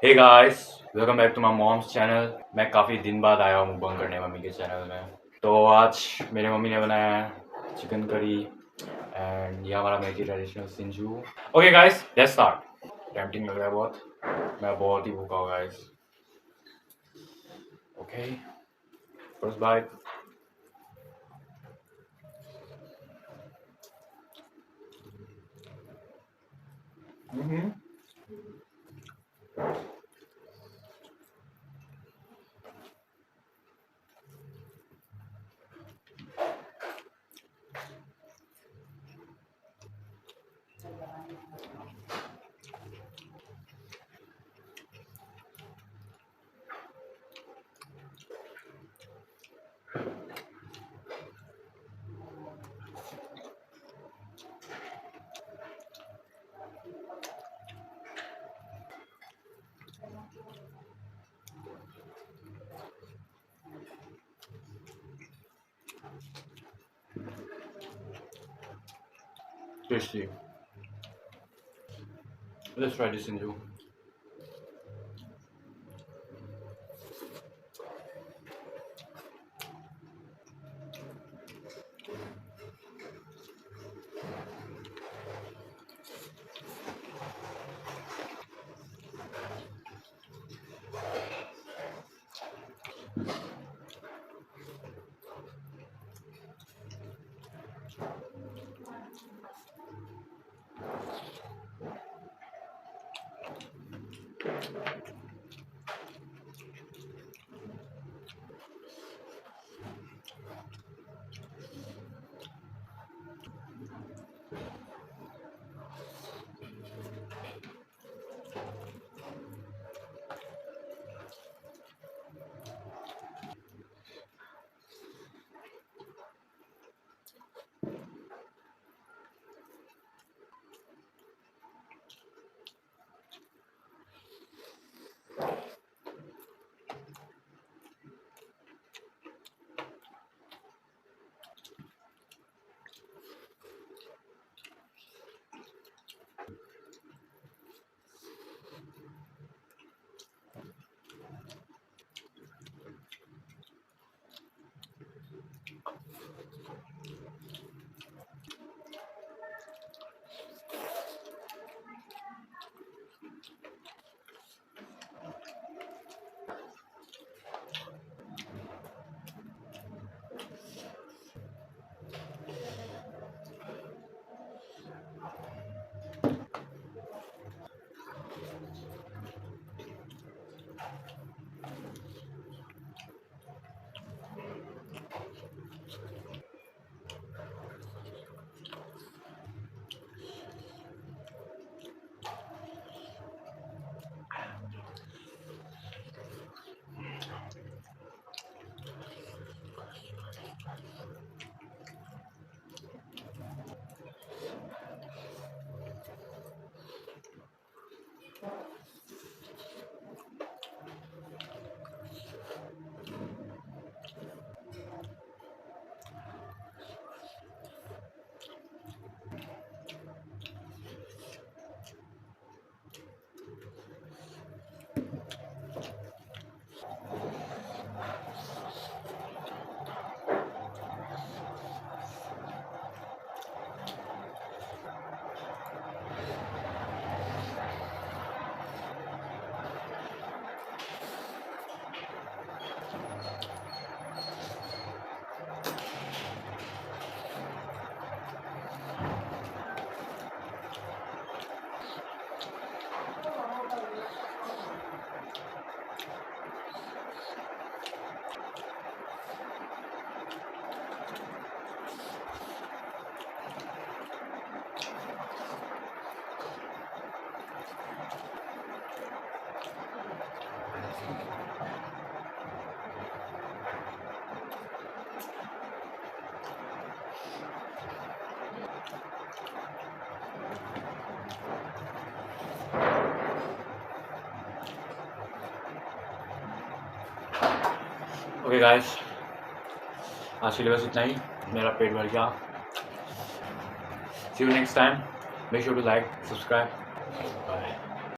Hey guys, welcome back to my mom's channel. मैं काफ़ी दिन बाद आया हूँ मुकबंग करने मम्मी के चैनल में। तो आज मेरे मम्मी ने बनाया है चिकन करी एंड ये हमारा मेथी traditional Sinju. Okay guys, let's start. Tempting लग रहा है बहुत। मैं बहुत ही भूखा हूँ guys. Okay, first bite. Tasty. Let's try this Sinju. Okay guys, आज के लिए बस इतना ही। मेरा पेट भर गया। See you next time. Make sure to like, subscribe.